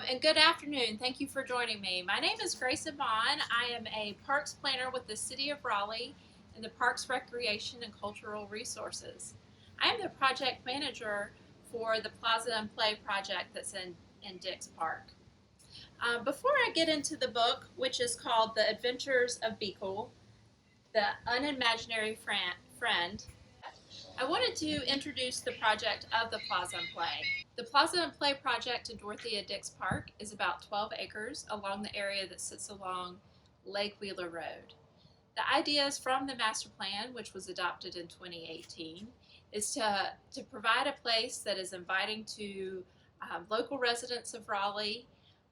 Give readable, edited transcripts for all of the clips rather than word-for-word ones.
And good afternoon. Thank you for joining me. My name is Grayson Maughan. I am a parks planner with the City of Raleigh in the Parks, Recreation, and Cultural Resources. I am the project manager for the Plaza and Play project that's in Dix Park. Before I get into the book, which is called The Adventures of Beekle, the Unimaginary Friend, I wanted to introduce the project of the Plaza and Play. The Plaza and Play project in Dorothea Dix Park is about 12 acres along the area that sits along Lake Wheeler Road. The ideas from the master plan, which was adopted in 2018, is to provide a place that is inviting to local residents of Raleigh,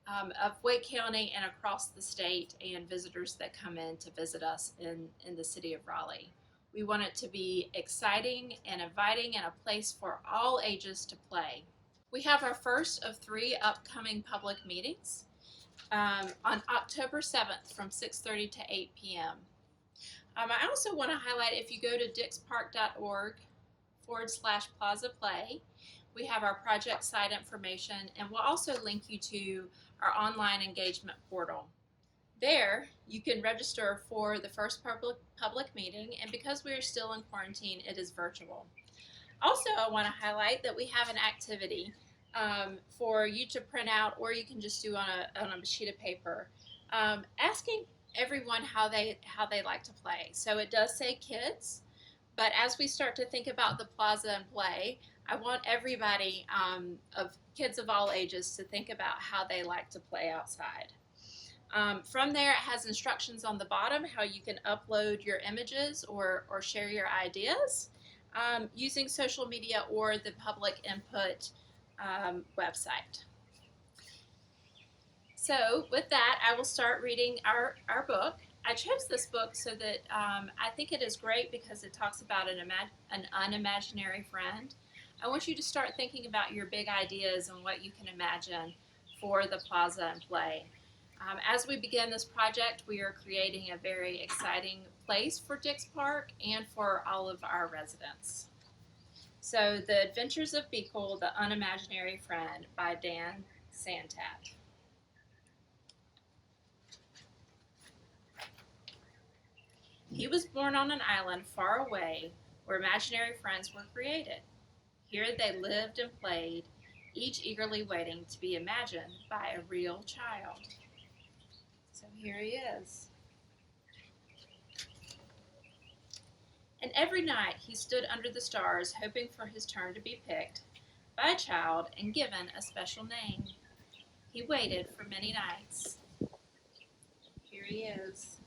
of Wake County, and across the state, and visitors that come in to visit us in the city of Raleigh. We want it to be exciting and inviting and a place for all ages to play. We have our first of 3 upcoming public meetings on October 7th from 6:30 to 8 p.m. I also want to highlight, if you go to dixpark.org/Plaza Play, we have our project site information, and we'll also link you to our online engagement portal. There, you can register for the first public meeting, and because we are still in quarantine, it is virtual. Also, I want to highlight that we have an activity for you to print out, or you can just do on a sheet of paper, asking everyone how they like to play. So it does say kids, but as we start to think about the Plaza and Play, I want everybody of kids of all ages to think about how they like to play outside. From there, it has instructions on the bottom how you can upload your images or share your ideas using social media or the public input website. So with that, I will start reading our book. I chose this book so that I think it is great because it talks about an unimaginary friend. I want you to start thinking about your big ideas and what you can imagine for the Plaza and Play. As we begin this project, we are creating a very exciting place for Dix Park and for all of our residents. So, The Adventures of Beekle, the Unimaginary Friend by Dan Santat. He was born on an island far away where imaginary friends were created. Here they lived and played, each eagerly waiting to be imagined by a real child. So here he is. And every night he stood under the stars, hoping for his turn to be picked by a child and given a special name. He waited for many nights. Here he is.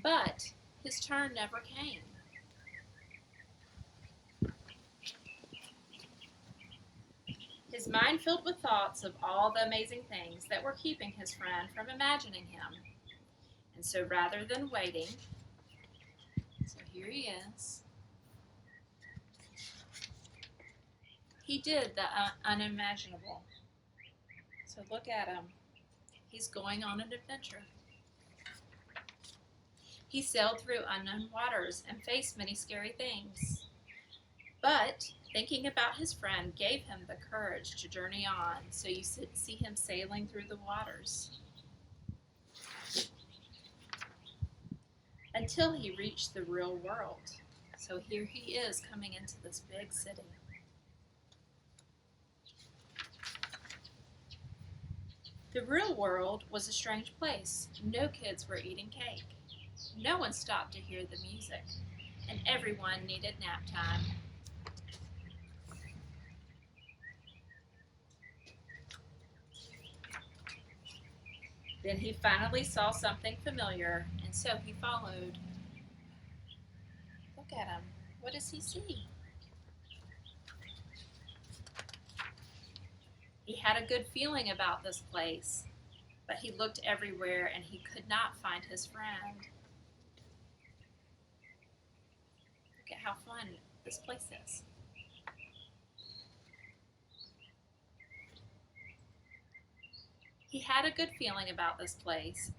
But his turn never came. His mind filled with thoughts of all the amazing things that were keeping his friend from imagining him. And so rather than waiting, so here he is, he did the unimaginable. So look at him. He's going on an adventure. He sailed through unknown waters and faced many scary things. But thinking about his friend gave him the courage to journey on, so you see him sailing through the waters until he reached the real world. So here he is coming into this big city. The real world was a strange place. No kids were eating cake. No one stopped to hear the music, and everyone needed nap time. Then he finally saw something familiar, and so he followed. Look at him. What does he see? He had a good feeling about this place, but he looked everywhere and he could not find his friend. Look at how fun this place is. He had a good feeling about this place,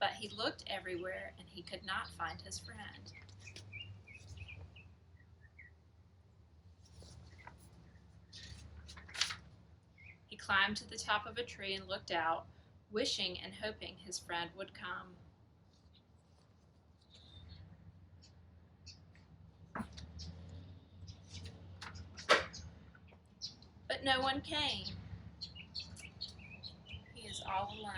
but he looked everywhere and he could not find his friend. climbed to the top of a tree and looked out, wishing and hoping his friend would come. But no one came. He is all alone.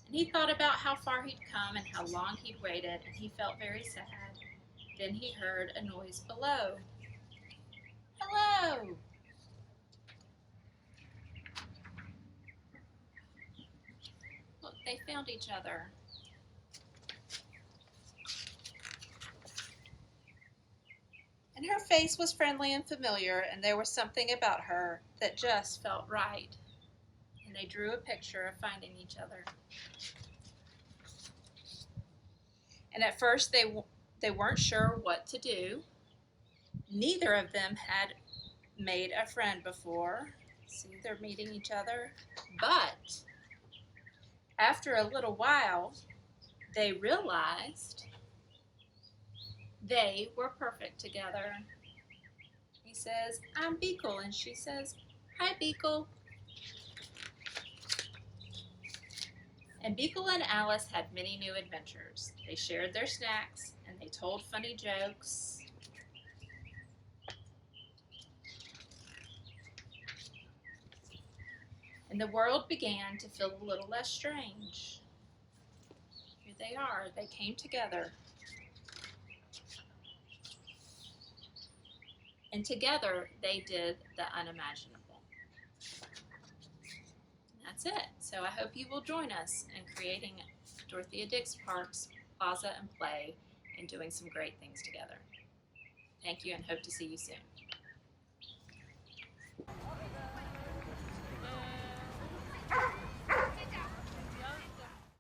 And he thought about how far he'd come and how long he'd waited, and he felt very sad. Then he heard a noise below. Hello! Look, they found each other. And her face was friendly and familiar, and there was something about her that just felt right. And they drew a picture of finding each other. And at first they weren't sure what to do. Neither of them had made a friend before. See, they're meeting each other. But after a little while, they realized they were perfect together. He says, "I'm Beekle," and she says, "Hi, Beekle." And Beekle and Alice had many new adventures. They shared their snacks, and they told funny jokes. And the world began to feel a little less strange. Here they are. They came together. And together they did the unimaginable. And that's it. So I hope you will join us in creating Dorothea Dix Park's Plaza and Play and doing some great things together. Thank you and hope to see you soon.